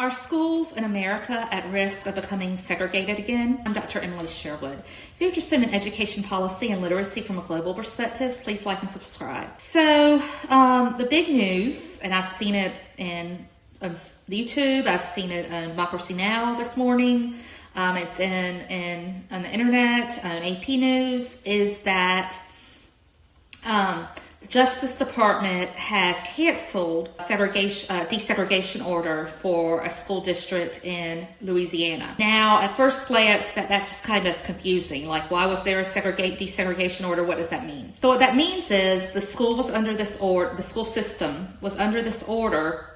Are schools in America at risk of becoming segregated again? I'm Dr. Emily Sherwood. If you're interested in education policy and literacy from a global perspective, please like and subscribe. So the big news, and I've seen it in YouTube, I've seen it on Democracy Now! This morning, it's on the internet, on AP News, is that the Justice Department has canceled desegregation order for a school district in Louisiana. Now, at first glance, that's just kind of confusing. Like, why was there a desegregation order? What does that mean? So what that means is the school was under this order, the school system was under this order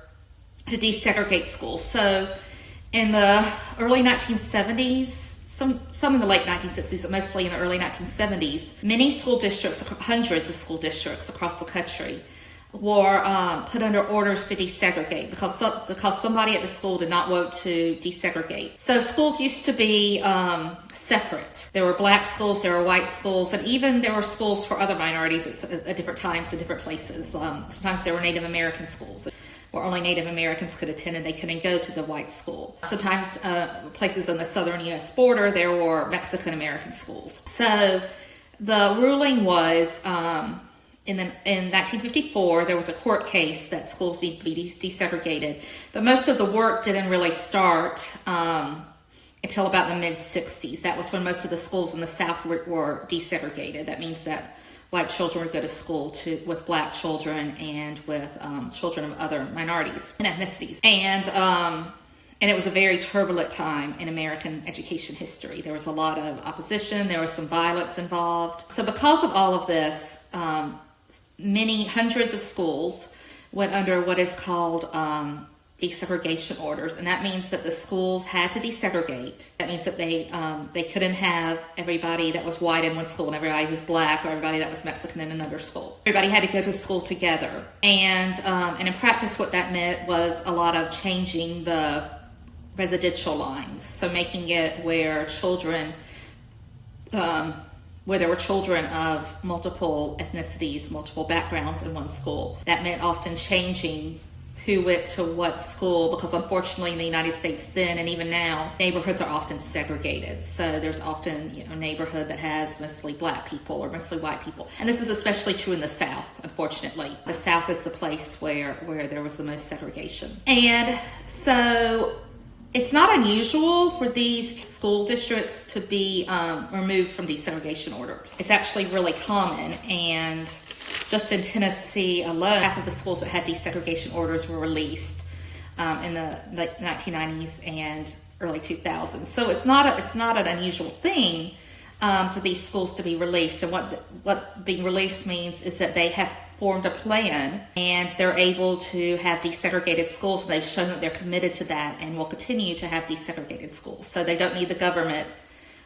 to desegregate schools. So in the early 1970s, some in the late 1960s, but mostly in the early 1970s, many school districts, hundreds of school districts across the country, were put under orders to desegregate because somebody at the school did not want to desegregate. So schools used to be separate. There were black schools, there were white schools, and even there were schools for other minorities at different times in different places. Sometimes there were Native American schools where only Native Americans could attend and they couldn't go to the white school. Sometimes places on the southern U.S. border, there were Mexican American schools. So the ruling was in 1954, there was a court case that schools need to be desegregated, but most of the work didn't really start until about the mid-60s. That was when most of the schools in the South were desegregated. That means that white children would go to school with black children and with children of other minorities and ethnicities. And it was a very turbulent time in American education history. There was a lot of opposition. There was some violence involved. So because of all of this, hundreds of schools went under what is called desegregation orders, and that means that the schools had to desegregate. That means that they couldn't have everybody that was white in one school and everybody who was black or everybody that was Mexican in another school. Everybody had to go to school together. And in practice, what that meant was a lot of changing the residential lines, so making it where there were children of multiple ethnicities, multiple backgrounds in one school. That meant often changing who went to what school, because unfortunately in the United States then and even now, neighborhoods are often segregated. So there's often a neighborhood that has mostly black people or mostly white people. And this is especially true in the South, unfortunately. The South is the place where there was the most segregation. And so it's not unusual for these school districts to be removed from desegregation orders. It's actually really common, and just in Tennessee alone, half of the schools that had desegregation orders were released in the 1990s and early 2000s. So it's not an unusual thing for these schools to be released. And what being released means is that they have formed a plan and they're able to have desegregated schools, and they've shown that they're committed to that and will continue to have desegregated schools. So they don't need the government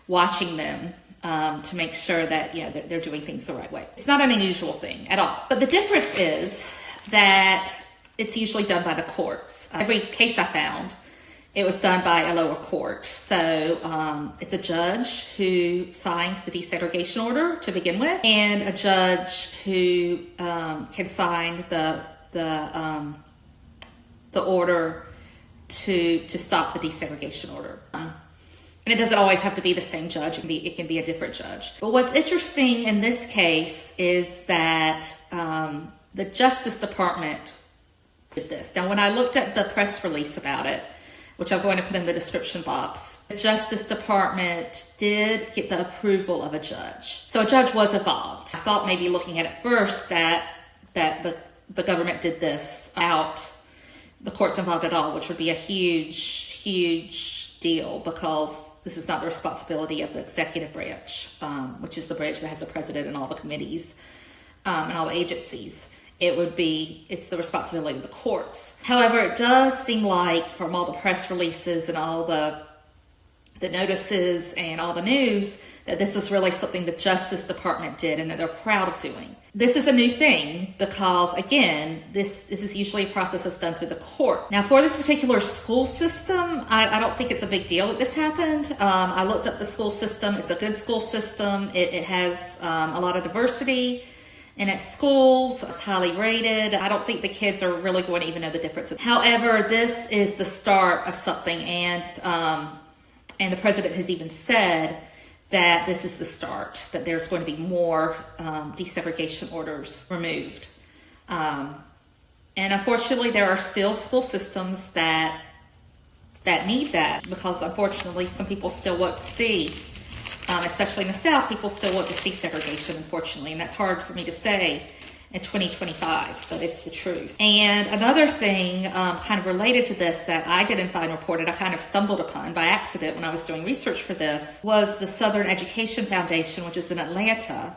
watching them to make sure that they're doing things the right way. It's not an unusual thing at all. But the difference is that it's usually done by the courts. Every case I found, it was done by a lower court. So it's a judge who signed the desegregation order to begin with, and a judge who can sign the order to stop the desegregation order. And it doesn't always have to be the same judge. It can be a different judge. But what's interesting in this case is that the Justice Department did this. Now, when I looked at the press release about it, which I'm going to put in the description box, the Justice Department did get the approval of a judge. So a judge was involved. I thought maybe looking at it first that the government did this without the courts involved at all, which would be a huge deal, because this is not the responsibility of the executive branch, which is the branch that has the president and all the committees and all the agencies. It's the responsibility of the courts. However, it does seem like from all the press releases and all the notices and all the news that this was really something the Justice Department did and that they're proud of doing. This is a new thing because, again, this is usually a process that's done through the court. Now, for this particular school system, I don't think it's a big deal that this happened. I looked up the school system. It's a good school system. It has a lot of diversity. And at schools, it's highly rated. I don't think the kids are really going to even know the difference. However, this is the start of something, and the president has even said that this is the start, that there's going to be more desegregation orders removed. And unfortunately, there are still school systems that need that, because unfortunately, some people still want to see, especially in the South, people still want to see segregation, unfortunately, and that's hard for me to say in 2025, but it's the truth. And another thing kind of related to this that I didn't find reported, I kind of stumbled upon by accident when I was doing research for this, was the Southern Education Foundation, which is in Atlanta,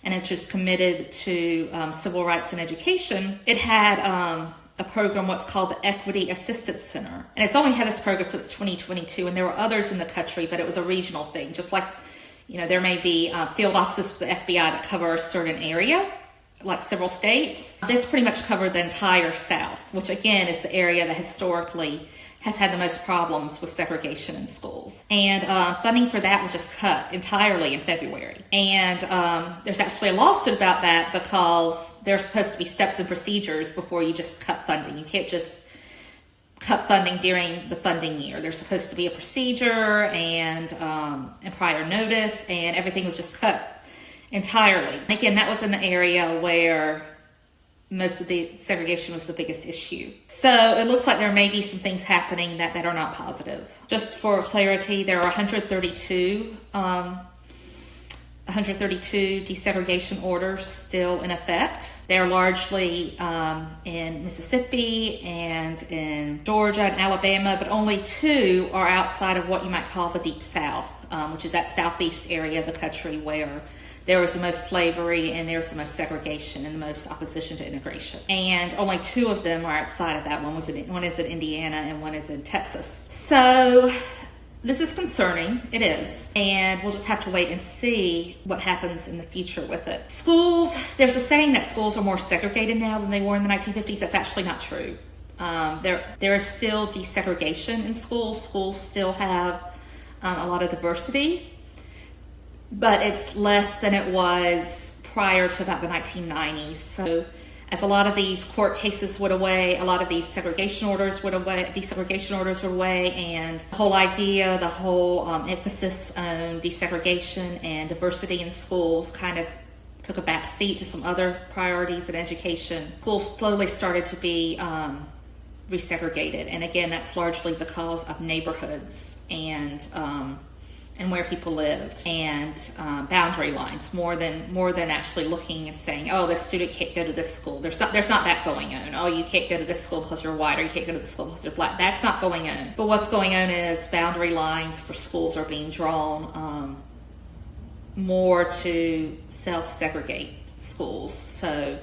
and it's just committed to civil rights and education. It had a program, what's called the Equity Assistance Center. And it's only had this program since 2022, and there were others in the country, but it was a regional thing. Just like, there may be field offices for the FBI that cover a certain area, like several states. This pretty much covered the entire South, which again is the area that historically has had the most problems with segregation in schools. And funding for that was just cut entirely in February. And there's actually a lawsuit about that, because there's supposed to be steps and procedures before you just cut funding. You can't just cut funding during the funding year. There's supposed to be a procedure and prior notice, and everything was just cut entirely. And again, that was in the area where most of the segregation was the biggest issue. So it looks like there may be some things happening that are not positive. Just for clarity, there are 132 desegregation orders still in effect. They're largely in Mississippi and in Georgia and Alabama, but only 2 are outside of what you might call the Deep South, which is that southeast area of the country where there was the most slavery and there was the most segregation and the most opposition to integration. And only 2 of them are outside of that. One is in Indiana and one is in Texas. So this is concerning. It is. And we'll just have to wait and see what happens in the future with it. Schools, there's a saying that schools are more segregated now than they were in the 1950s. That's actually not true. There is still desegregation in schools. Schools still have a lot of diversity, but it's less than it was prior to about the 1990s. So as a lot of these court cases went away, a lot of these desegregation orders went away, and the whole idea, the whole emphasis on desegregation and diversity in schools kind of took a back seat to some other priorities in education. Schools slowly started to be resegregated, and again, that's largely because of neighborhoods and where people lived, and boundary lines, more than actually looking and saying, oh, this student can't go to this school. There's not that going on. Oh, you can't go to this school because you're white, or you can't go to this school because you're black. That's not going on. But what's going on is boundary lines for schools are being drawn more to self-segregate schools. So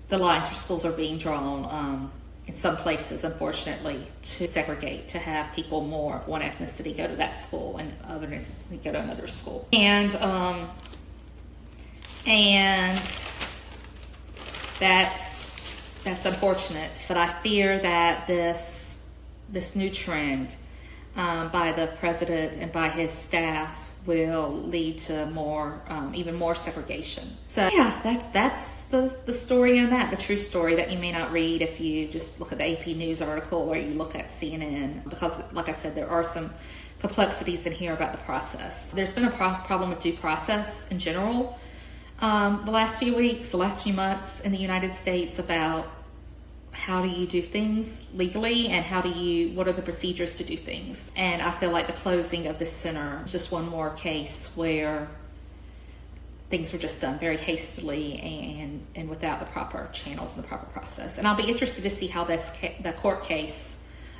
the lines for schools are being drawn in some places, unfortunately, to segregate, to have people more of one ethnicity go to that school and other ethnicity go to another school. And that's unfortunate. But I fear that this new trend by the president and by his staff will lead to even more segregation. So yeah, that's the story on that, the true story that you may not read if you just look at the AP News article or you look at CNN, because like I said, there are some complexities in here about the process. There's been a problem with due process in general the last few weeks, the last few months in the United States, about how do you do things legally and what are the procedures to do things. And I feel like the closing of this center is just one more case where things were just done very hastily and without the proper channels and the proper process. And I'll be interested to see how the court case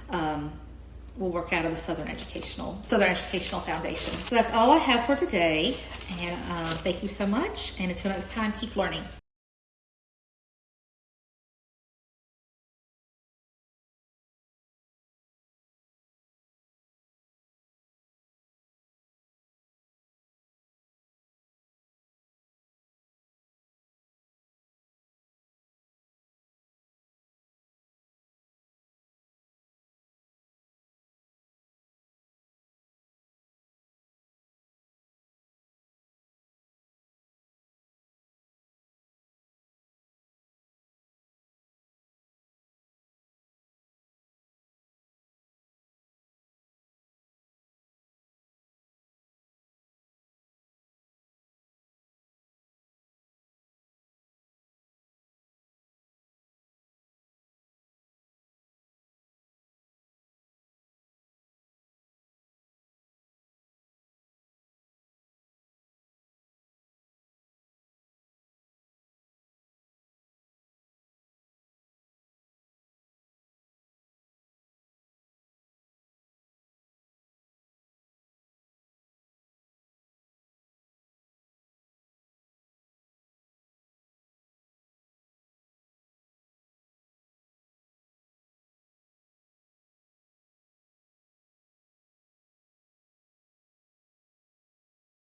will work out of the Southern Educational Foundation. So that's all I have for today. And thank you so much. And until next time, keep learning.